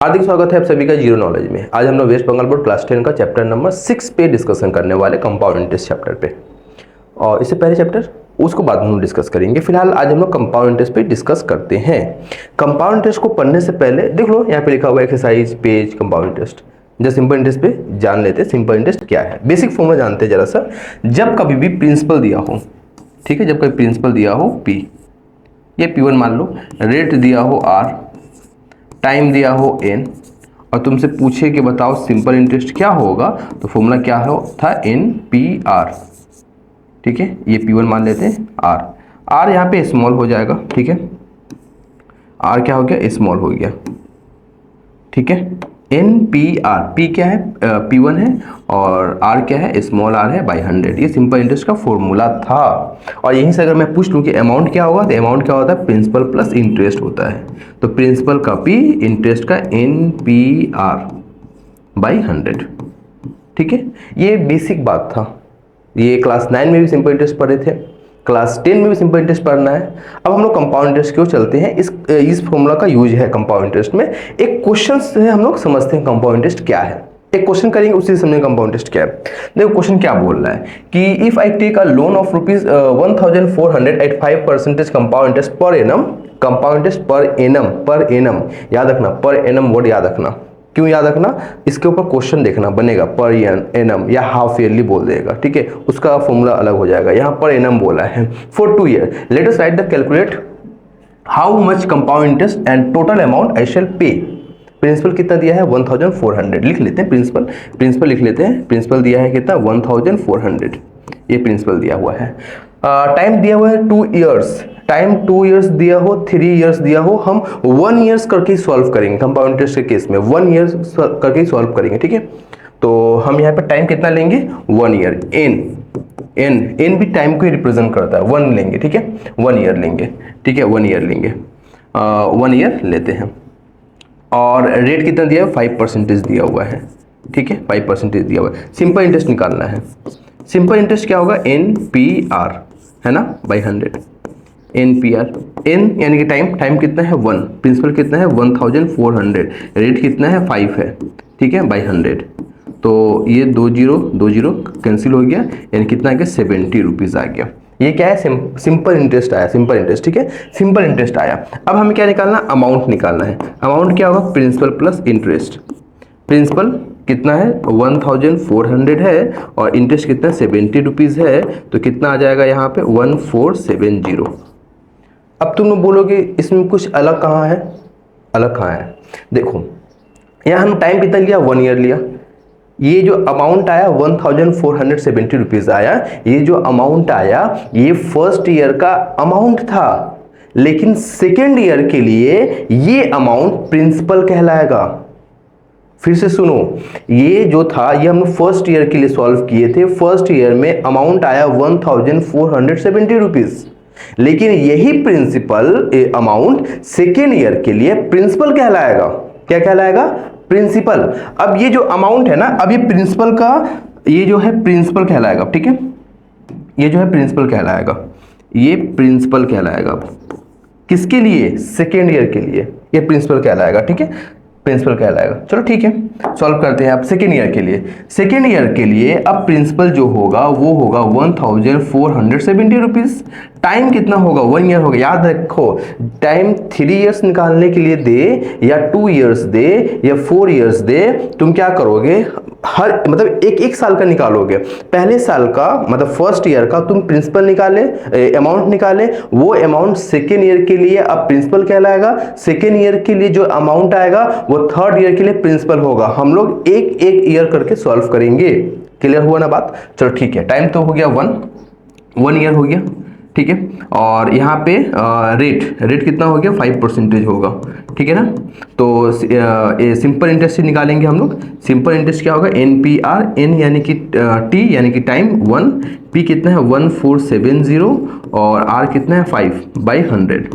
हार्दिक स्वागत है आप सभी का जीरो नॉलेज में। आज हम लोग वेस्ट बंगाल बोर्ड क्लास 10 का चैप्टर नंबर 6 पे डिस्कशन करने वाले कंपाउंड इंटरेस्ट चैप्टर पे। और इससे पहले चैप्टर उसको बाद में हम डिस्कस करेंगे। फिलहाल आज हम लोग कंपाउंड इंटरेस्ट पे डिस्कस करते हैं। कंपाउंड इंटरेस्ट को पढ़ने से पहले देख लो यहाँ पे लिखा हुआ है एक्सरसाइज पेज कंपाउंड इंटरेस्ट। जब सिंपल इंटरेस्ट पे जान लेते हैं सिंपल इंटरेस्ट क्या है। बेसिक फॉर्मूला जानते हैं जरा सा। जब कभी भी प्रिंसिपल दिया हो, ठीक है, जब कभी प्रिंसिपल दिया हो P, ये P1 मान लो, रेट दिया हो R, टाइम दिया हो n, और तुमसे पूछे कि बताओ सिंपल इंटरेस्ट क्या होगा, तो फॉर्मूला क्या हो था NPR। ठीक है, ये P1 मान लेते हैं, R यहाँ पे स्मॉल हो जाएगा। ठीक है, R क्या हो गया, स्मॉल हो गया। ठीक है, NPR, P क्या है, P1 है, और R क्या है, स्मॉल r है, बाई 100। ये सिंपल इंटरेस्ट का फॉर्मूला था। और यहीं से अगर मैं पूछ लूँ कि अमाउंट क्या होगा, तो अमाउंट क्या होता है, प्रिंसिपल प्लस इंटरेस्ट होता है। तो प्रिंसिपल का P, इंटरेस्ट का NPR बाई 100। ठीक है, ये बेसिक बात था। ये क्लास 9 में भी सिंपल इंटरेस्ट पढ़े थे, क्लास 10 में भी सिंपल इंटरेस्ट पढ़ना है। अब हम लोग कंपाउंड इंटरेस्ट क्यों चलते हैं, इस फॉर्मूला का यूज है कंपाउंड इंटरेस्ट में। एक क्वेश्चन से हम लोग समझते हैं कंपाउंड इंटरेस्ट क्या है। एक क्वेश्चन करेंगे, उसी से समझेंगे कंपाउंड इंटरेस्ट क्या है। देखो क्वेश्चन क्या बोल रहा है कि if I take a loan of ₹1400 at 5% compound interest per annum, compound interest per annum याद रखना, पर एनम वर्ड याद रखना। क्यों याद रखना, इसके ऊपर क्वेश्चन देखना बनेगा, पर एनम या हाफ ईयरली बोल देगा। ठीक है, उसका फॉर्मूला अलग हो जाएगा। यहाँ पर एनम बोला है for 2 year. Let us write the calculate how much compound interest and total amount I shall pay. Principal कितना दिया है, 1400 लिख लेते हैं। प्रिंसिपल लिख लेते हैं। प्रिंसिपल दिया है कितना, 1400। ये प्रिंसिपल दिया हुआ है। टाइम दिया हुआ है 2 ईयर्स, टाइम 2 ईयर्स दिया हो, 3 ईयर्स दिया हो, हम 1 ईयर्स करके सॉल्व करेंगे। कंपाउंड इंटरेस्ट के केस में 1 ईयर्स करके सॉल्व करेंगे। ठीक है, तो हम यहाँ पे टाइम कितना लेंगे, 1 ईयर। एन भी टाइम को ही रिप्रेजेंट करता है, 1 लेंगे। ठीक है, 1 ईयर लेंगे। ठीक है, 1 ईयर लेंगे, 1 ईयर लेते हैं। और रेट कितना दिया है, 5% दिया हुआ है। ठीक है, 5% दिया हुआ है। सिंपल इंटरेस्ट निकालना है। सिंपल इंटरेस्ट क्या होगा, NPR है ना, बाई 100। NPR, N यानी कि टाइम कितना है, 1, प्रिंसिपल कितना है 1400, रेट कितना है 5 है। ठीक है, बाई 100। तो ये 2 जीरो कैंसिल हो गया, यानी कितना आ गया, 70 रुपीज़ आ गया। ये क्या है, सिंपल इंटरेस्ट आया, सिंपल इंटरेस्ट। ठीक है, सिंपल इंटरेस्ट आया। अब हमें क्या निकालना, अमाउंट निकालना है। अमाउंट क्या होगा, प्रिंसिपल प्लस इंटरेस्ट। प्रिंसिपल कितना है, 1400 है, और इंटरेस्ट कितना, 70 रुपीज़ है। तो कितना आ जाएगा यहाँ पे, 1470। अब तुम लोग बोलोगे इसमें कुछ अलग कहाँ है, अलग कहाँ है। देखो यहाँ हम टाइम कितना लिया, 1 ईयर लिया। ये जो अमाउंट आया 1470 रुपीज़ आया, ये जो अमाउंट आया ये फर्स्ट ईयर का अमाउंट था, लेकिन सेकेंड ईयर के लिए ये अमाउंट प्रिंसिपल कहलाएगा। फिर से सुनो, ये जो था ये हम फर्स्ट ईयर के लिए सॉल्व किए थे। फर्स्ट ईयर में अमाउंट आया 1470 रुपीज़, लेकिन यही प्रिंसिपल अमाउंट सेकेंड ईयर के लिए प्रिंसिपल कहलाएगा। क्या कहलाएगा, प्रिंसिपल। अब ये जो अमाउंट है ना, अब ये प्रिंसिपल का, ये जो है प्रिंसिपल कहलाएगा। ठीक है, ये जो है प्रिंसिपल कहलाएगा, ये प्रिंसिपल कहलाएगा। किसके लिए, सेकेंड ईयर के लिए ये प्रिंसिपल कहलाएगा। ठीक है, प्रिंसिपल कहलाएगा। चलो ठीक है, सॉल्व करते हैं। अब सेकेंड ईयर के लिए, सेकेंड ईयर के लिए अब प्रिंसिपल जो होगा वो होगा 1470 रुपीज़। टाइम कितना होगा, 1 ईयर होगा। याद रखो, टाइम 3 ईयर्स निकालने के लिए दे, या 2 ईयर्स दे, या 4 ईयर्स दे, तुम क्या करोगे, हर मतलब एक साल का निकालोगे। पहले साल का मतलब फर्स्ट ईयर का तुम प्रिंसिपल निकाले, अमाउंट निकाले, वो अमाउंट सेकेंड ईयर के लिए अब प्रिंसिपल कहलाएगा। सेकेंड ईयर के लिए जो अमाउंट आएगा वो थर्ड ईयर के लिए प्रिंसिपल होगा। हम लोग एक ईयर करके सॉल्व करेंगे। क्लियर हुआ ना बात। चलो ठीक है, टाइम तो हो गया 1 ईयर हो गया। ठीक है, और यहाँ पे रेट कितना हो गया, 5% होगा। ठीक है ना, तो सिंपल इंटरेस्ट से निकालेंगे हम लोग। सिंपल इंटरेस्ट क्या होगा, NPR, N यानी कि T यानी कि टाइम 1, P कितना है 1470, और R कितना है 5 बाई 100।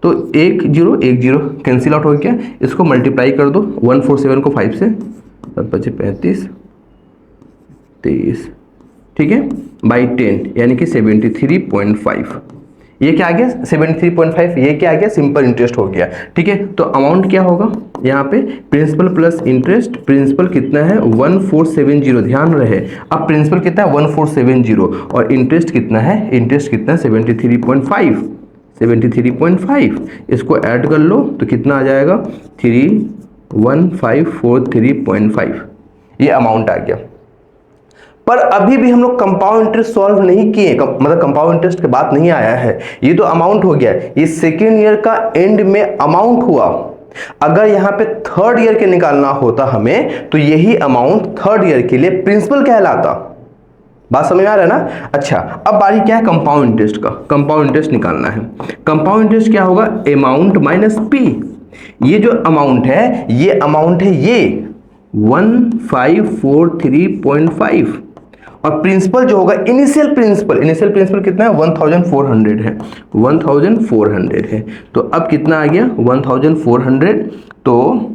तो 1 0 कैंसिल आउट हो गया। इसको मल्टीप्लाई कर दो, 147 को 5 से, 7 35 23, ठीक है, बाई 10 यानी कि 73.5। ये क्या आ गया 73.5, ये क्या आ गया सिंपल इंटरेस्ट हो गया। ठीक है, तो अमाउंट क्या होगा यहाँ पे प्रिंसिपल प्लस इंटरेस्ट, प्रिंसिपल कितना है 1470, ध्यान रहे अब प्रिंसिपल कितना है 1470 और इंटरेस्ट कितना है, इंटरेस्ट कितना है 73.5, इसको ऐड कर लो तो कितना आ जाएगा 31543.5, ये अमाउंट आ गया। पर अभी भी हम लोग कंपाउंड इंटरेस्ट सॉल्व नहीं किए, मतलब कंपाउंड इंटरेस्ट की बात नहीं आया है, ये तो अमाउंट हो गया, ये सेकेंड ईयर का एंड में अमाउंट हुआ। अगर यहाँ पे थर्ड ईयर के निकालना होता हमें तो यही अमाउंट थर्ड ईयर के लिए प्रिंसिपल कहलाता। बात समझ में आ रहा है ना। अच्छा, अब बारी क्या है कंपाउंड इंटरेस्ट का, कंपाउंड इंटरेस्ट निकालना है। कंपाउंड इंटरेस्ट क्या होगा अमाउंट माइनस पी, ये जो अमाउंट है ये अमाउंट है ये 1543.5 और प्रिंसिपल जो होगा इनिशियल प्रिंसिपल कितना है 1400 है, 1400 है। तो अब कितना आ गया 1400, तो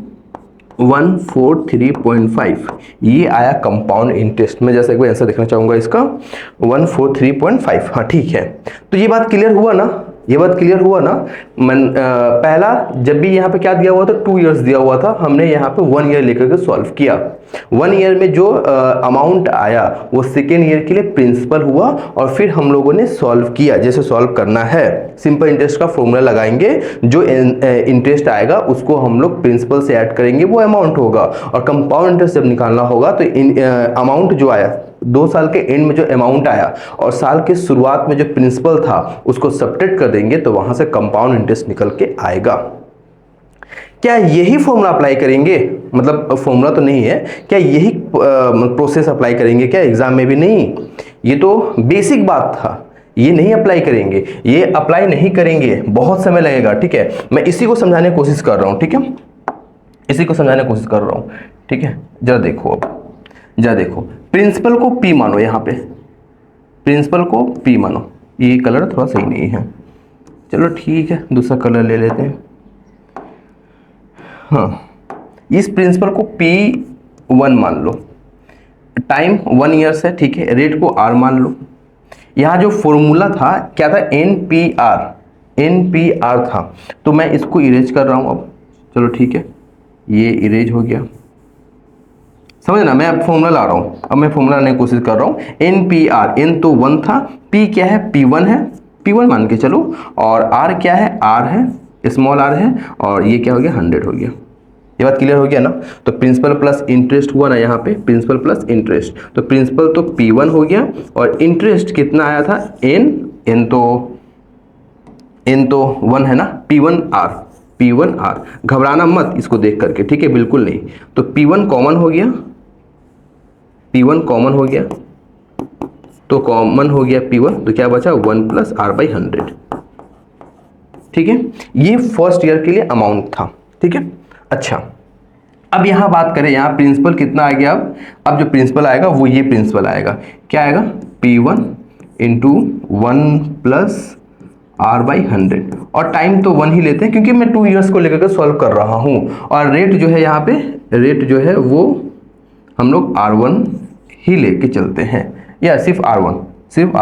143.5 ये आया कंपाउंड इंटरेस्ट में। जैसे एक बार आंसर देखना चाहूंगा इसका 143.5। हाँ ठीक है, तो ये बात क्लियर हुआ ना, ये बात क्लियर हुआ ना। पहला जब भी यहाँ पे क्या दिया हुआ था 2 इयर्स दिया हुआ था, हमने यहाँ पे 1 ईयर लेकर के सॉल्व किया। 1 ईयर में जो अमाउंट आया वो सेकेंड ईयर के लिए प्रिंसिपल हुआ और फिर हम लोगों ने सॉल्व किया। जैसे सॉल्व करना है सिंपल इंटरेस्ट का फॉर्मूला लगाएंगे, जो इंटरेस्ट आएगा उसको हम लोग प्रिंसिपल से ऐड करेंगे, वो अमाउंट होगा। और कंपाउंड इंटरेस्ट जब निकालना होगा तो अमाउंट जो आया 2 साल के एंड में जो अमाउंट आया और साल के शुरुआत में जो प्रिंसिपल था उसको सब्ट्रैक्ट कर देंगे तो वहां से कंपाउंड इंटरेस्ट निकल के आएगा। क्या यही फॉर्मूला अप्लाई करेंगे, मतलब फॉर्मूला तो नहीं है, क्या यही प्रोसेस अप्लाई करेंगे क्या एग्जाम में भी? नहीं, ये तो बेसिक बात था, ये नहीं अप्लाई करेंगे, ये अप्लाई नहीं करेंगे, बहुत समय लगेगा। ठीक है, मैं इसी को समझाने की कोशिश कर रहा हूं। ठीक है, इसी को समझाने की कोशिश कर रहा हूं। ठीक है, जरा देखो, अब जरा देखो, प्रिंसिपल को P मानो, यहाँ पे प्रिंसिपल को P मानो। ये कलर थोड़ा सही नहीं है, चलो ठीक है दूसरा कलर ले लेते हैं। हाँ, इस प्रिंसिपल को P1 मान लो, टाइम 1 ईयर्स है। ठीक है, रेट को R मान लो। यहाँ जो फॉर्मूला था क्या था NPR था, तो मैं इसको इरेज कर रहा हूँ अब। चलो ठीक है, ये इरेज हो गया, समझ ना। मैं अब फॉर्मूला ला रहा हूँ, अब मैं फॉर्मूला लाने की कोशिश कर रहा हूँ। NPR, N तो 1 था, P क्या है P1 है, P1 मान के चलो, और R क्या है R है, स्मॉल r है, और ये क्या हो गया 100 हो गया। ये बात क्लियर हो गया ना। तो प्रिंसिपल प्लस इंटरेस्ट हुआ ना यहाँ पे, प्रिंसिपल प्लस इंटरेस्ट, तो प्रिंसिपल तो P1 हो गया और इंटरेस्ट कितना आया था N तो 1 है ना, P1R। घबराना मत इसको देख करके, ठीक है, बिल्कुल नहीं। तो P1 कॉमन हो गया, P1 कॉमन हो गया, तो कॉमन हो गया P1, तो क्या बचा 1 + R/100। ठीक है, ये फर्स्ट ईयर के लिए अमाउंट था। ठीक है, अच्छा अब यहां बात करें, यहां प्रिंसिपल कितना आ गया। अब जो प्रिंसिपल आएगा वो ये प्रिंसिपल आएगा, क्या आएगा P1 × 1 + R/100, और टाइम तो 1 ही लेते हैं क्योंकि मैं 2 इयर्स को लेकर के सॉल्व कर रहा हूं। और रेट जो है यहाँ पे, रेट जो है वो हम लोग R1 ही लेके चलते हैं, या सिर्फ R1, सिर्फ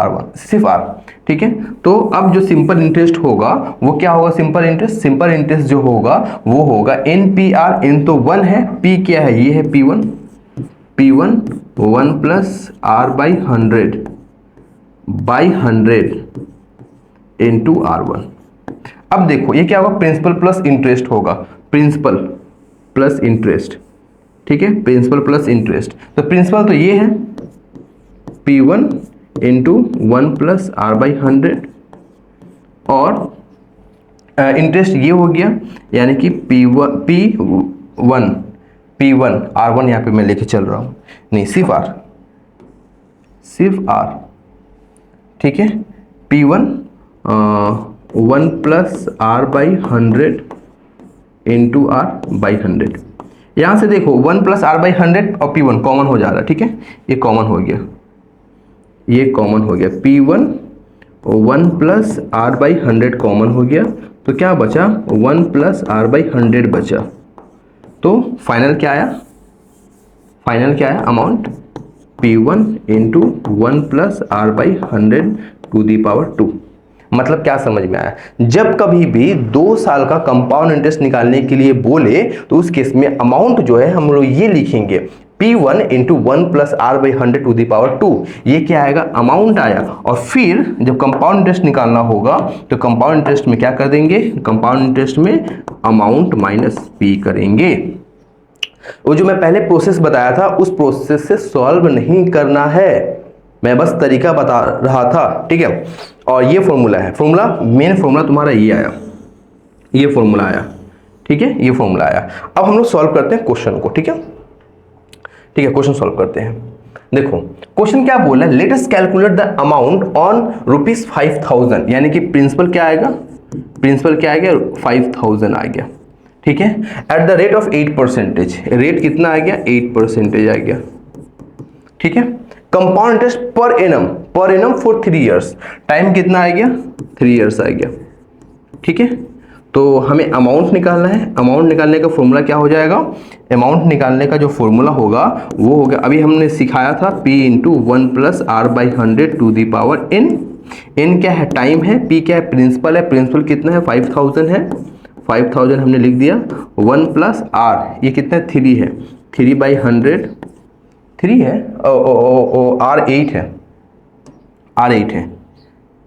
R। ठीक है, तो अब जो सिंपल इंटरेस्ट होगा वो क्या होगा, सिंपल इंटरेस्ट जो होगा वो होगा NPR। N तो 1 है, P क्या है, ये है P1 1 + R/100 × R1। अब देखो ये क्या होगा, प्रिंसिपल प्लस इंटरेस्ट होगा, प्रिंसिपल प्लस इंटरेस्ट। ठीक है, प्रिंसिपल प्लस इंटरेस्ट, तो प्रिंसिपल तो ये है P1 × 1 + R/100 और इंटरेस्ट ये हो गया, यानी कि P1 R1 यहाँ पे मैं लेके चल रहा हूँ, नहीं सिर्फ R। ठीक है, P1 1 + R/100 × R/100। यहाँ से देखो 1 + R/100 और P1 कॉमन हो जा रहा है। ठीक है, ये कॉमन हो गया, ये कॉमन हो गया, P1 1 + R/100 कॉमन हो गया, तो क्या बचा 1 + R/100 बचा। तो फाइनल क्या आया, अमाउंट P1 × 1 + R/100 ⁵ 2। मतलब क्या समझ में आया, जब कभी भी 2 साल का कंपाउंड इंटरेस्ट निकालने के लिए बोले तो उस केस में अमाउंट जो है हम लोग ये लिखेंगे P1 into 1 plus R by 100 to the power 2, ये क्या आएगा, अमाउंट आया। और फिर जब कंपाउंड इंटरेस्ट निकालना होगा तो कंपाउंड इंटरेस्ट में क्या कर देंगे, कंपाउंड इंटरेस्ट में अमाउंट माइनस पी करेंगे। वो जो मैं पहले प्रोसेस बताया था उस प्रोसेस से सॉल्व नहीं करना है, मैं बस तरीका बता रहा था, ठीक है। और ये फॉर्मूला है, फॉर्मूला मेन फॉर्मूला तुम्हारा ये आया, ये फॉर्मूला आया, ठीक है, ये फॉर्मूला आया। अब हम लोग सॉल्व करते हैं क्वेश्चन को, ठीक है, ठीक है, क्वेश्चन सॉल्व करते हैं। देखो क्वेश्चन क्या बोला है, let us calculate the amount on ₹5000, यानी कि प्रिंसिपल क्या आएगा, प्रिंसिपल क्या आ गया, 5000 आ गया, ठीक है, eight the rate of 8%, rate कितना आ गया, 8% आ गया, ठीक है। Compound interest per annum for 3 years, time कितना आ गया, 3 इयर्स आ गया, ठीक है। तो हमें अमाउंट निकालना है, अमाउंट निकालने का फॉर्मूला क्या हो जाएगा, अमाउंट निकालने का जो फॉर्मूला होगा वो हो गया, अभी हमने सिखाया था P into 1 plus R by 100 to the power n। n क्या है, टाइम है, P क्या है, प्रिंसिपल है, प्रिंसिपल कितना है, 5000 है, 5000 हमने लिख दिया, 1 प्लस आर ये कितना है, 3 है, 3 बाई 100, 3 है, आर 8 है, आर 8 है,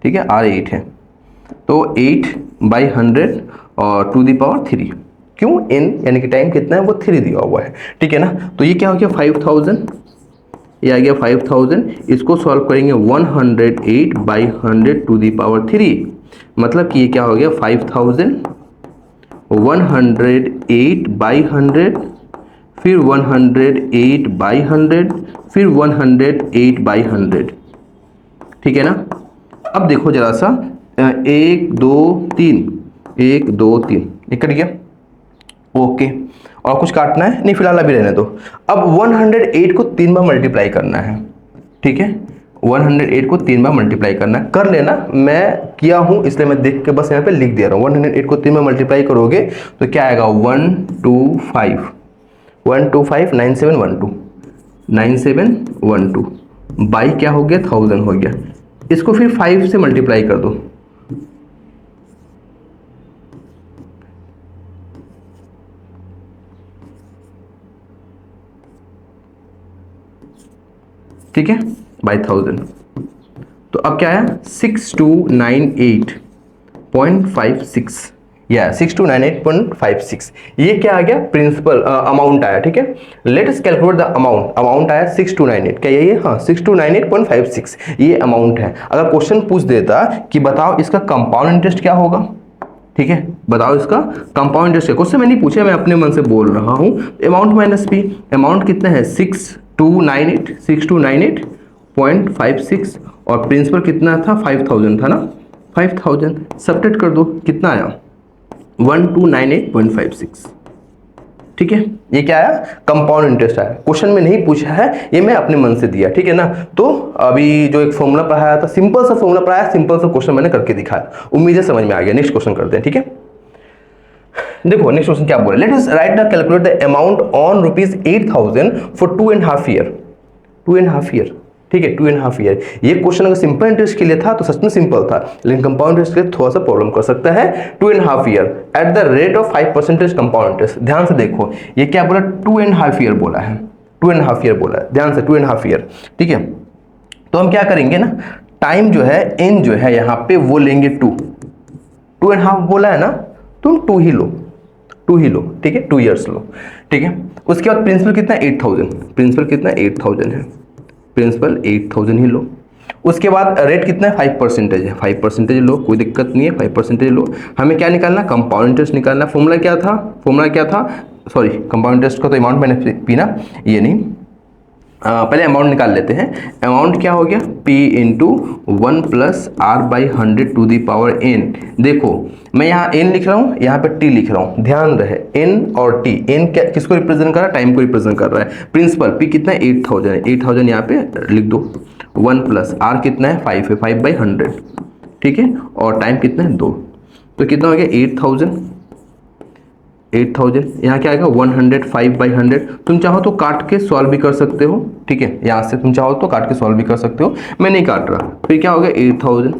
ठीक है, आर 8 है, तो 8 बाई 100 और टू दी पावर 3, क्यों, n यानी कि टाइम कितना है वो 3 दिया हुआ है, ठीक है ना। तो ये क्या हो गया 5000, ये आ गया 5000, इसको सॉल्व करेंगे 108 बाई 100 टू दी पावर 3, मतलब कि ये क्या हो गया 5000, 108 बाई 100, फिर 108 बाई 100, फिर 108 बाई 100, ठीक है ना। अब देखो जरा सा, 1 2 3, 1 2 3, ये कट गया, ओके। और कुछ काटना है नहीं, फिलहाल अभी रहने दो। अब 108 को 3 बार मल्टीप्लाई करना है, ठीक है, 108 को 3 बार मल्टीप्लाई करना है, कर लेना, मैं किया हूं इसलिए मैं देख के बस यहाँ पे लिख दे रहा हूँ। 108 को 3 बार मल्टीप्लाई करोगे तो क्या आएगा, 125 9712 9712 बाई क्या हो गया, 1000 हो गया, इसको फिर 5 से मल्टीप्लाई कर दो, ठीक है, बाई 1000। तो अब क्या आया, 6298.56, या 6298.56, ये क्या आ गया, प्रिंसिपल अमाउंट आया, ठीक है। Let us calculate the amount, amount आया 6298, क्या यही है, हाँ 6298.56 ये अमाउंट है। अगर क्वेश्चन पूछ देता कि बताओ इसका कंपाउंड इंटरेस्ट क्या होगा, ठीक है, बताओ इसका कंपाउंड इंटरेस्ट, क्वेश्चन मैं नहीं पूछा, मैं अपने मन से बोल रहा हूँ, अमाउंट माइनस पी, अमाउंट कितना है 6298.56 और प्रिंसिपल कितना था, 5000 था ना, 5000 सब्ट्रैक्ट कर दो, कितना आया 1298.56, ठीक है। ये क्या आया, कंपाउंड इंटरेस्ट आया, क्वेश्चन में नहीं पूछा है, ये मैं अपने मन से दिया, ठीक है ना। तो अभी जो एक फॉर्मूला पढ़ाया था, सिंपल सा फॉर्मूला पढ़ाया, सिंपल सा क्वेश्चन मैंने करके दिखाया, उम्मीद है समझ में आ गया। नेक्स्ट क्वेश्चन करते हैं, ठीक है। देखो नेक्स्ट क्वेश्चन क्या बोले, late us write the calculate the amount on ₹8000 for 2.5 year, 2.5 year, ठीक है, 2.5 ईयर। ये क्वेश्चन अगर सिंपल इंटरेस्ट के लिए था तो सच में सिंपल था, लेकिन कंपाउंड इंटरेस्ट के लिए थोड़ा सा प्रॉब्लम कर सकता है। 2.5 year eight the rate of 5% compound interest, ध्यान से देखो ये क्या बोला, 2.5 ईयर बोला है, 2.5 ईयर बोला है, ध्यान से 2.5 ईयर, ठीक है। तो हम क्या करेंगे ना, टाइम जो है n जो है यहाँ पे वो लेंगे 2.5 बोला है ना, तुम 2 ही लो, 2 ही लो, ठीक है, 2 ईयर्स लो, ठीक है। उसके बाद प्रिंसिपल कितना, 8000, प्रिंसिपल कितना 8000 है, प्रिंसिपल 8000 ही लो। उसके बाद रेट कितना है, 5% है, 5% लो, कोई दिक्कत नहीं है, 5% लो। हमें क्या निकालना, कंपाउंड इंटरेस्ट निकालना। फॉर्मूला क्या था, फॉर्मूला क्या था, सॉरी कंपाउंड इंटरेस्ट का तो अमाउंट मैंने पीना, ये नहीं, पहले अमाउंट निकाल लेते हैं। अमाउंट क्या हो गया, P into 1 plus R by 100 to the power n। देखो मैं यहाँ n लिख रहा हूँ, यहाँ पे t लिख रहा हूँ, ध्यान रहे n और t, n क्या किसको रिप्रेजेंट कर रहा है, टाइम को रिप्रेजेंट कर रहा है। प्रिंसिपल P कितना है, 8000 है, 8000 यहाँ पे लिख दो, 1 प्लस r कितना है, 5 है, 5 बाई 100, ठीक है, और टाइम कितना है 2, तो कितना हो गया 8000, यहाँ क्या आएगा 105 बाई 100। तुम चाहो तो काट के सॉल्व भी कर सकते हो, ठीक है, यहाँ से तुम चाहो तो काट के सॉल्व भी कर सकते हो, मैं नहीं काट रहा। फिर क्या हो गया 8000,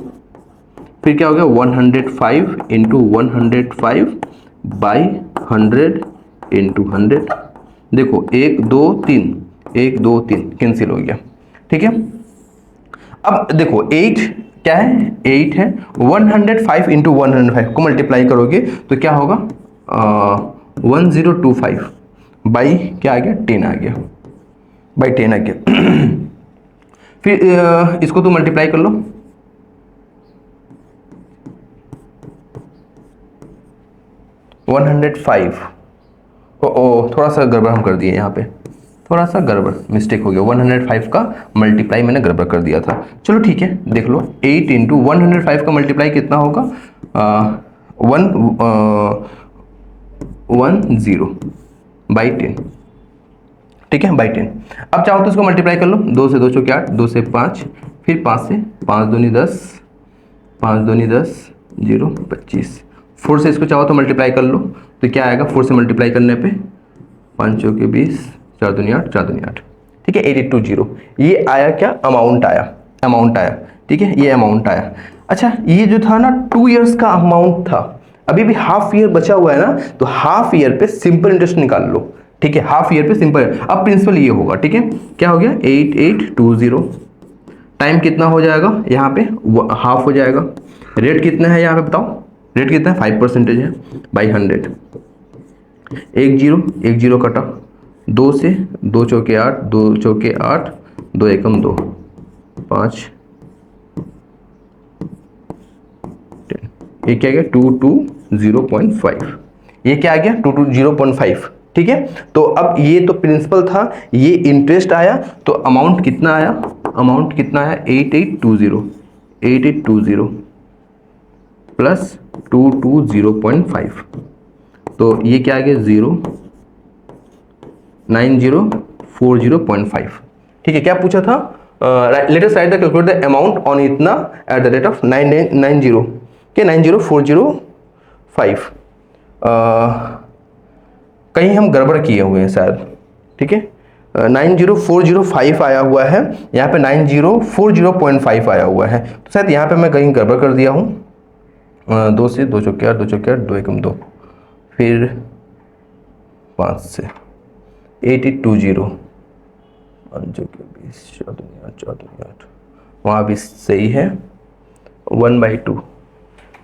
फिर क्या हो गया 105 इंटू 105 बाई 100 इंटू 100। देखो 1 2 3 1 2 3 कैंसिल हो गया, ठीक है। अब देखो 8 क्या है, 8 है, 105 इंटू 105 को मल्टीप्लाई करोगे तो क्या होगा 1025 बाई क्या आ गया 10 आ गया, बाई 10 आ गया। फिर इसको तो मल्टीप्लाई कर लो, वन 105 ओ थोड़ा सा गड़बड़ हम कर दिए यहाँ पे, थोड़ा सा गड़बड़ मिस्टेक हो गया, 105 का मल्टीप्लाई मैंने गड़बड़ कर दिया था। चलो ठीक है, देख लो 8 इंटू 105 का मल्टीप्लाई कितना होगा 10 बाई 10, ठीक है, बाई 10। अब चाहो तो इसको मल्टीप्लाई कर लो, 2 से 2 चौके 8, 2 से 5, फिर 5 से 5 दूनी 10, 5 दूनी 10, 0 25। 4 से इसको चाहो तो मल्टीप्लाई कर लो तो क्या आएगा, 4 से मल्टीप्लाई करने पे 5 चौके 20, 4 दूनी 8, 4 दूनी 8, ठीक है 820। ये आया क्या, अमाउंट आया, अमाउंट आया, ठीक है, ये अमाउंट आया। अच्छा ये जो था ना 2 इयर्स का अमाउंट था, अभी भी हाफ ईयर बचा हुआ है ना, तो हाफ ईयर पे सिंपल इंटरेस्ट निकाल लो, ठीक है, हाफ ईयर पे सिंपल। अब प्रिंसिपल ये होगा, ठीक है, क्या हो गया 8820, टाइम कितना हो जाएगा यहाँ पे हाफ हो जाएगा, रेट कितना है यहाँ पे बताओ, रेट कितना है 5% है, बाई 100, 1 0 कटा, 2 से 2 चौके 8, 2 चौके 8, 2 एकम 2, 5, ये क्या आ गया 220.5, ये क्या आ गया 220.5, ठीक है। तो अब ये तो प्रिंसिपल था, ये इंटरेस्ट आया, तो अमाउंट कितना आया, अमाउंट कितना आया 8820 प्लस 220.5, तो ये क्या आ गया 9040.5, ठीक है। क्या पूछा था, late us write the calculate the amount on इतना एट द रेट ऑफ 990 के 90405। कहीं हम गड़बड़ किए हुए हैं शायद, ठीक है, 90405 आया हुआ है, यहाँ पे 9040.5 आया हुआ है, तो शायद यहाँ पे मैं कहीं गड़बड़ कर दिया हूँ। 2 से 2 चौके 8, 2 चौके 8, 2 एकम 2, फिर 5 से 8820, 5 चौके 20, 4 दूनी 8, 4 दूनी 8, वहाँ भी सही है 1/2।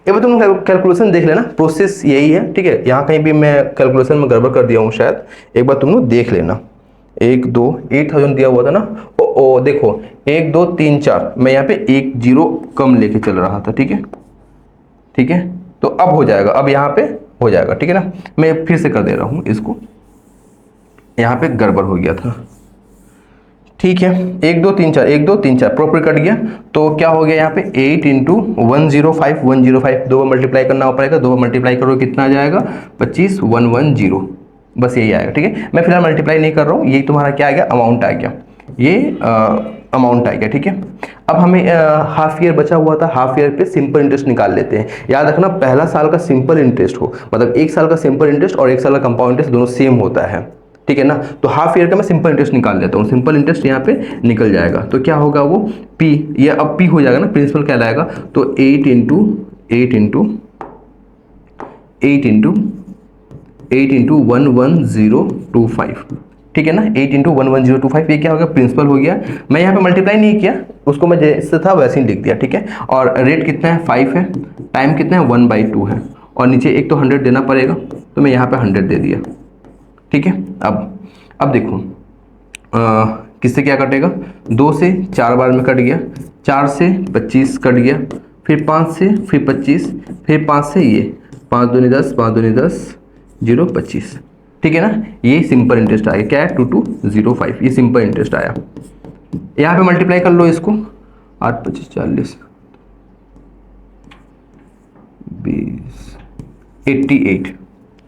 एक बार तुम कैलकुलेशन देख लेना, प्रोसेस यही है, ठीक है, यहाँ कहीं भी मैं कैलकुलेशन में गड़बड़ कर दिया हूँ शायद, एक बार तुम लोग देख लेना। 1 2 8000 दिया हुआ था ना, ओ देखो 1 2 3 4, मैं यहाँ पे 1 0 कम लेके चल रहा था, ठीक है, ठीक है, तो अब हो जाएगा, अब यहाँ पे हो जाएगा, ठीक है ना। मैं फिर से कर दे रहा हूँ इसको, यहाँ पे गड़बड़ हो गया था, ठीक है, 1 2 3 4, 1 2 3 4 प्रॉपर कट गया, तो क्या हो गया यहाँ पे 8 इंटू 105, 105 दो बार मल्टीप्लाई करना पड़ेगा, 2 बार मल्टीप्लाई करो कितना आ जाएगा 25, 110, बस यही आएगा, ठीक है। मैं फिलहाल मल्टीप्लाई नहीं कर रहा हूँ, यही तुम्हारा क्या आ गया, अमाउंट आ गया, ये अमाउंट आ गया, ठीक है। अब हमें हाफ ईयर बचा हुआ था, हाफ ईयर पे सिंपल इंटरेस्ट निकाल लेते हैं। याद रखना पहला साल का सिंपल इंटरेस्ट हो, मतलब 1 साल का सिंपल इंटरेस्ट और 1 साल का कंपाउंड इंटरेस्ट दोनों सेम होता है, ठीक है ना। तो हाफ ईयर का मैं सिंपल इंटरेस्ट निकाल लेता हूँ, सिंपल इंटरेस्ट यहाँ पे निकल जाएगा, तो क्या होगा वो पी, ये अब पी हो जाएगा ना, प्रिंसिपल क्या लाएगा, तो 8 इंटू 11025, ठीक है ना, 8 इंटू 11025, ये क्या हो गया प्रिंसिपल हो गया। मैं यहाँ पे मल्टीप्लाई नहीं किया, उसको मैं जैसे था वैसे ही लिख दिया, ठीक है। और रेट कितना है 5 है, टाइम कितना है 1/2 है, और नीचे एक तो 100 देना पड़ेगा, तो मैं यहाँ पे 100 दे दिया, ठीक है। अब देखो किससे क्या कटेगा, 2 से 4 बार में कट गया, 4 से 25 कट गया, फिर 5 से, फिर 25, फिर 5 से ये 5 दूनी 10, 5 दूनी 10, 0 25, ठीक है ना। ये सिंपल इंटरेस्ट आया, क्या है 2205, ये सिंपल इंटरेस्ट आया। यहाँ पे मल्टीप्लाई कर लो इसको, 8 25 40 20 88,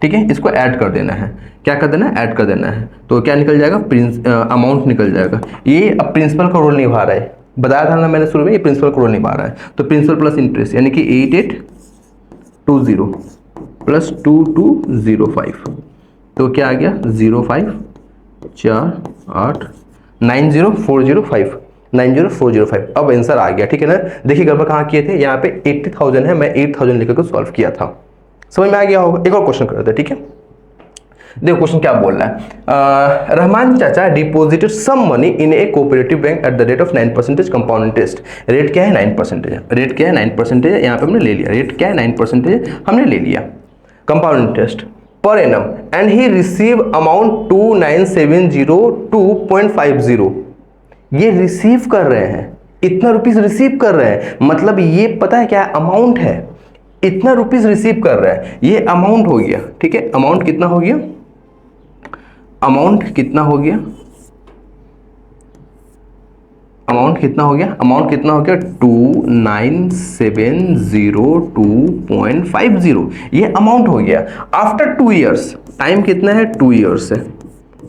ठीक है, इसको ऐड कर देना है, क्या कर देना है, ऐड कर देना है, तो क्या निकल जाएगा अमाउंट निकल जाएगा। ये अब प्रिंसिपल का रोल निभा रहा है, बताया था ना मैंने शुरू में, ये प्रिंसिपल का रोल निभा रहा है, तो प्रिंसिपल प्लस इंटरेस्ट यानी कि 8820 प्लस 2205, तो क्या आ गया 05 4 8 90405। 90405। अब आंसर आ गया, ठीक है ना। देखिए गड़बड़ कहाँ किए थे, यहाँ पे 80,000 है, मैं 8000 लेकर के सॉल्व किया था। समझ में आ गया होगा। एक और क्वेश्चन करते हैं, ठीक है। देखो क्वेश्चन क्या बोल रहा है, रहमान चाचा deposited some money in a cooperative bank at the rate of 9% compound interest. Rate क्या है 9%, रेट क्या है 9% है, यहाँ पे हमने ले लिया। रेट क्या है 9% हमने ले लिया, compound interest per annum, and he receive amount 2970.2.50। ये रिसीव कर रहे हैं, इतना रुपीस रिसीव कर रहे हैं, मतलब ये पता है क्या अमाउंट है, इतना रुपीस रिसीव कर रहे हैं, ये अमाउंट हो गया, ठीक है। अमाउंट कितना हो गया, अमाउंट कितना हो गया, अमाउंट कितना हो गया, अमाउंट कितना हो गया 2970.2.50, ये अमाउंट हो गया। आफ्टर 2 ईयर्स, टाइम कितना है 2 ईयर्स है,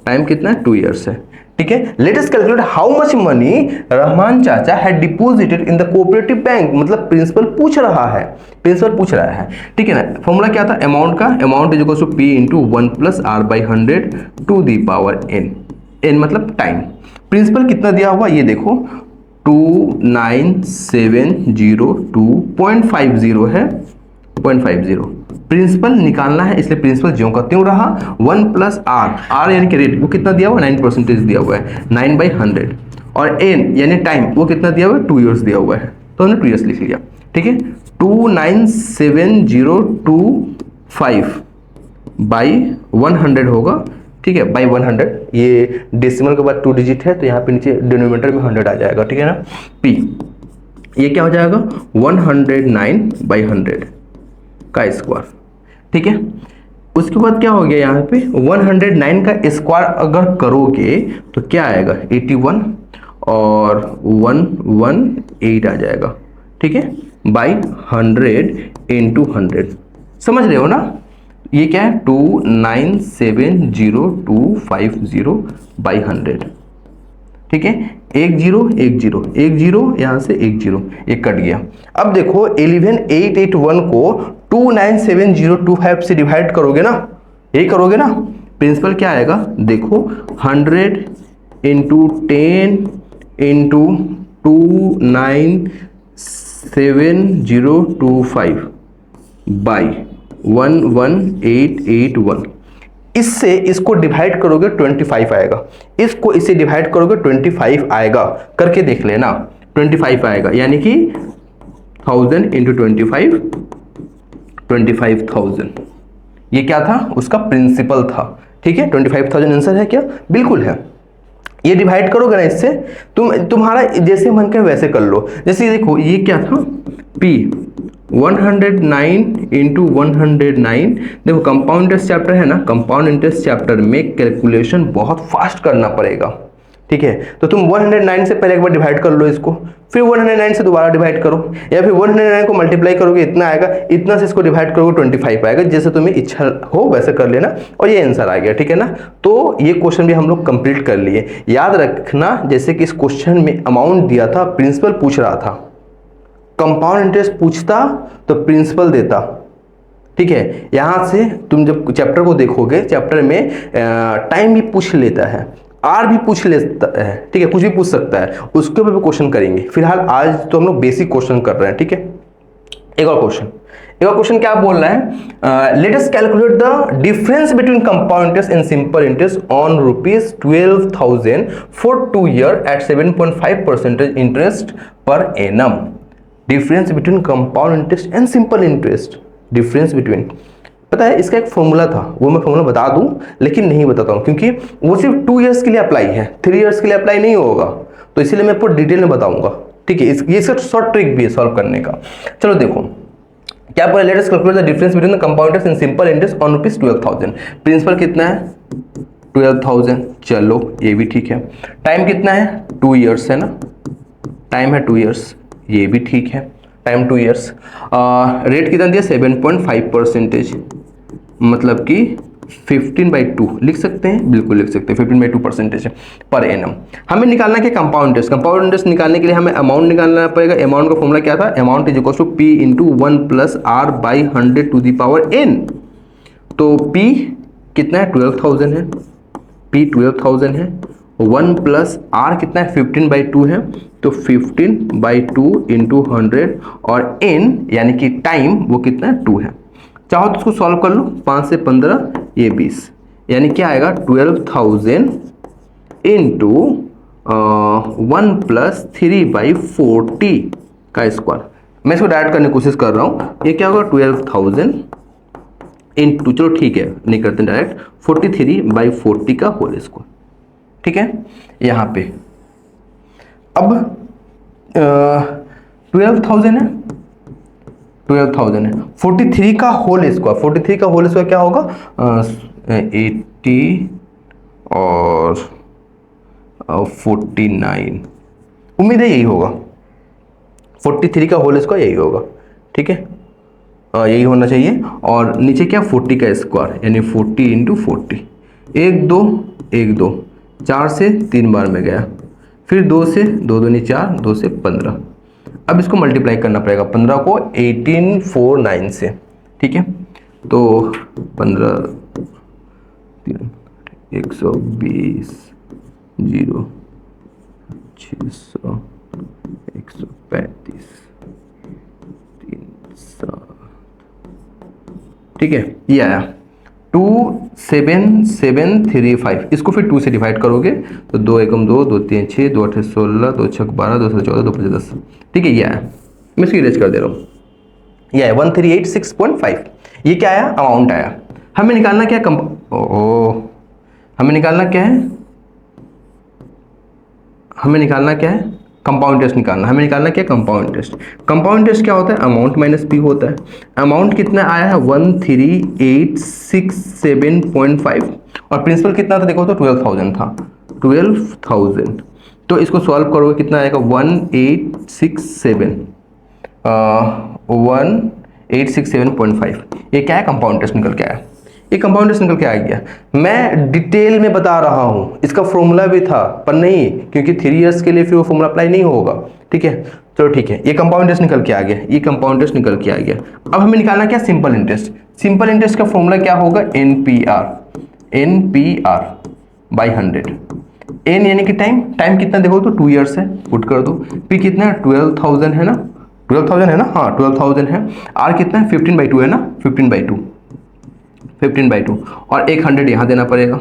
टाइम कितना है 2 ईयर्स है, ठीक है। Let us calculate how much money Rahman चाचा had deposited in the cooperative bank. मतलब प्रिंसिपल पूछ रहा है, प्रिंसिपल पूछ रहा है, ठीक है ना। फॉर्मूला क्या था अमाउंट का, amount is equal to P into 1 plus R by 100 to the power n, n मतलब टाइम। प्रिंसिपल कितना दिया हुआ ये देखो 2970.2.50 है, 0.50 प्रिंसिपल निकालना है, इसलिए प्रिंसिपल ज्यों का त्यों रहा। 1 प्लस आर यानी कि रेट वो कितना दिया हुआ 9% दिया हुआ है, 9/100, और एन यानी टाइम वो कितना दिया हुआ है 2 ईयर्स दिया हुआ है, तो हमने 2 ईयर्स लिख लिया, ठीक है। 297025 बाई 100 होगा, ठीक है, बाई 100। ये डेसिमल के बाद 2 डिजिट है, तो यहाँ पे नीचे डिनोमिनेटर में 100 आ जाएगा, ठीक है ना। पी ये क्या हो जाएगा 109/100 का स्क्वायर, ठीक है। उसके बाद क्या हो गया यहाँ पे 109 का स्क्वायर अगर करोगे तो क्या आएगा 81 और 118 आ जाएगा, ठीक है, बाई 100 इंटू 100। समझ रहे हो ना, ये क्या है 2970.250 बाई 100, ठीक है। 1 0 1 0 1 0 यहाँ से 1 0 एक कट गया। अब देखो 11881 को 297025 से डिवाइड करोगे ना, यही करोगे ना, प्रिंसिपल क्या आएगा देखो 100 इंटू 10 इंटू 297025 बाई 11881। इससे इसको डिवाइड करोगे 25 आएगा, इसको इससे डिवाइड करोगे 25 आएगा, करके देख लेना 25 आएगा, यानी कि 1000 इंटू 25,000। ये क्या था उसका प्रिंसिपल था, ठीक है। 25,000 आंसर है क्या, बिल्कुल है। ये डिवाइड करोगे ना इससे, तुम्हारा जैसे मन करे वैसे कर लो। जैसे देखो ये क्या था P 109 इंटू 109। देखो कंपाउंड इंटरेस्ट चैप्टर है ना, कंपाउंड इंटरेस्ट चैप्टर में कैलकुलेशन बहुत फास्ट करना पड़ेगा, ठीक है। तो तुम 109 से पहले एक बार डिवाइड कर लो इसको, फिर 109 से दोबारा डिवाइड करो, या फिर 109 को मल्टीप्लाई करोगे इतना आएगा, इतना से इसको डिवाइड करोगे 25 आएगा, जैसे तुम्हें इच्छा हो वैसे कर लेना, और ये आंसर आ गया, ठीक है ना। तो ये क्वेश्चन भी हम लोग कंप्लीट कर लिए। याद रखना जैसे कि इस क्वेश्चन में अमाउंट दिया था, प्रिंसिपल पूछ रहा था, कंपाउंड इंटरेस्ट पूछता तो प्रिंसिपल देता, ठीक है। यहां से तुम जब चैप्टर को देखोगे, चैप्टर में टाइम भी पूछ लेता है, आर भी पूछ लेता है, ठीक है, कुछ भी पूछ सकता है, उसके ऊपर भी क्वेश्चन करेंगे। फिलहाल आज तो हम लोग बेसिक क्वेश्चन कर रहे हैं, ठीक है। एक और क्वेश्चन क्या बोल रहा है, let us calculate the difference between compound interest and simple interest on ₹12,000 for 2 year at 7.5% interest per annum. Difference between compound interest and simple interest, difference between, पता है इसका एक फॉर्मूला था, वो मैं फॉर्मूला बता दूं लेकिन नहीं बताता हूं, क्योंकि वो सिर्फ 2 ईयर्स के लिए अप्लाई है, 3 ईयर्स के लिए अप्लाई नहीं होगा, तो इसीलिए मैं पूरा डिटेल में बताऊंगा, ठीक है। ये इसका शॉर्ट ट्रिक भी है सॉल्व करने का। चलो देखो क्या बोला, let us calculate the difference between the compound interest and simple interest on ₹12,000। Principal कितना है 12,000, चलो ये भी ठीक है। टाइम कितना है 2 ईयर्स है ना, टाइम है 2 ईयर्स, ये भी ठीक है, टाइम 2 ईयर्स। रेट कितना दिया 7.5%, मतलब कि 15/2 लिख सकते हैं, बिल्कुल लिख सकते हैं 15/2% पर एनम। हमें निकालना क्या कंपाउंड इंटरेस्ट, कंपाउंड इंटरेस्ट निकालने के लिए हमें अमाउंट निकालना पड़ेगा। अमाउंट का फॉर्मूला क्या था, amount is equal to P into 1 plus R by 100 to the power n। तो P कितना है 12,000 है, P 12,000 है, 1 प्लस R कितना है 15/2 है, तो 15/2 इंटू 100 और n यानी कि टाइम वो कितना है 2 है। चाहो तो उसको सॉल्व कर लो, 5 से 15 ये 20 यानी क्या आएगा 12,000 इंटू 1 + 3/40 का स्क्वायर। मैं इसको डायरेक्ट करने की कोशिश कर रहा हूँ। ये क्या होगा 12,000 इंटू, चलो ठीक है नहीं करते डायरेक्ट, 43/40 का होल स्क्वायर। ठीक है, यहाँ पे अब 12,000 है, 12,000 है, 43 का होल स्क्वायर, 43 का होल स्क्वायर क्या होगा 80 और 49, उम्मीद है यही होगा, 43 का होल स्क्वायर यही होगा। ठीक है, यही होना चाहिए। और नीचे क्या 40 का स्क्वायर यानी 40 इंटू 40, 1 2 1 2, 4 से 3 बार में गया, फिर 2 से 2 दूनी 4, 2 से 15। अब इसको मल्टीप्लाई करना पड़ेगा 15 को 1849 से। ठीक है, तो 15 120 0 600 135 300। ठीक है, ये आया 27735। इसको फिर 2 से डिवाइड करोगे तो 2 एकम 2, 2 3 6, 2 8 16, 2 6 12, 2 7 14, 2 5 10। ठीक है, ये आया, मैं इसको इरेज कर दे रहा हूँ। ये आया 1386.5। ये क्या आया अमाउंट आया। हमें निकालना क्या हमें निकालना क्या है, हमें निकालना क्या है कंपाउंड इंटरेस्ट निकालना। हमें निकालना क्या कंपाउंड इंटरेस्ट। कंपाउंड इंटरेस्ट क्या होता है अमाउंट माइनस पी होता है। अमाउंट कितना आया है 1386.5 और प्रिंसिपल कितना था देखो तो 12,000 था, 12,000। तो इसको सॉल्व करोगे कितना आएगा 1867.5। ये क्या है कंपाउंड इंटरेस्ट निकल के आया। ये कंपाउंड इंटरेस्ट निकल के आ गया। मैं डिटेल में बता रहा हूँ, इसका फॉर्मूला भी था पर नहीं, क्योंकि 3 इयर्स के लिए फिर वो फॉर्मूला अप्लाई नहीं होगा। ठीक है, चलो ठीक है, ये कंपाउंड इंटरेस्ट निकल के आ गया, ये कंपाउंड इंटरेस्ट निकल के आ गया। अब हमें निकालना क्या सिंपल इंटरेस्ट। सिंपल इंटरेस्ट का फॉर्मूला क्या होगा NPR बाई 100। एन यानी कि टाइम, टाइम कितना देखो तो 2 इयर्स है, पुट कर दो। पी कितना है 12,000 है ना, 12,000 है ना, हाँ 12,000 है। आर कितना है 15/2 है ना, 15/2 और 100 यहाँ देना पड़ेगा,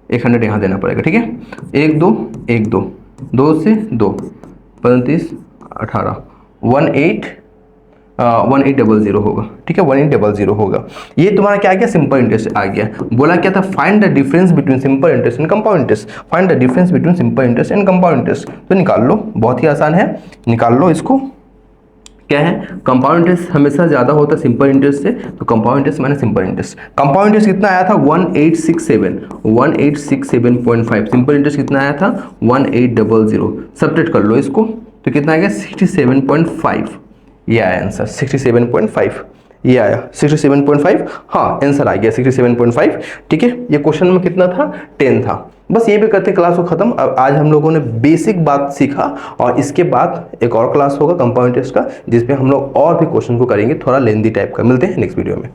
100 यहाँ देना पड़ेगा। ठीक है, 1 2 1 2, 2 से 2 35 18 1800 होगा। ठीक है, 1800 होगा। ये तुम्हारा क्या आ गया सिंपल इंटरेस्ट आ गया। बोला क्या था find the difference between simple interest and compound interest. Find the difference between simple interest and compound interest. तो निकाल लो, बहुत ही आसान है, निकाल लो इसको। क्या है कंपाउंड इंटरेस्ट हमेशा ज्यादा होता है सिंपल इंटरेस्ट से, तो compound interest minus simple interest. Compound interest कितना आया था 1867.5। सिंपल इंटरेस्ट कितना आया था 1800। सब्ट्रैक्ट कर लो इसको तो कितना आ गया 67.5। ये आया आंसर 67.5, ये आया 67.5। हाँ आंसर आ गया 67.5। ठीक है, ये क्वेश्चन में कितना था 10 था। बस ये भी करते क्लास को खत्म। अब आज हम लोगों ने बेसिक बात सीखा और इसके बाद एक और क्लास होगा कंपाउंड इंटरेस्ट का, जिसमें हम लोग और भी क्वेश्चन को करेंगे, थोड़ा लेंदी टाइप का। मिलते हैं नेक्स्ट वीडियो में।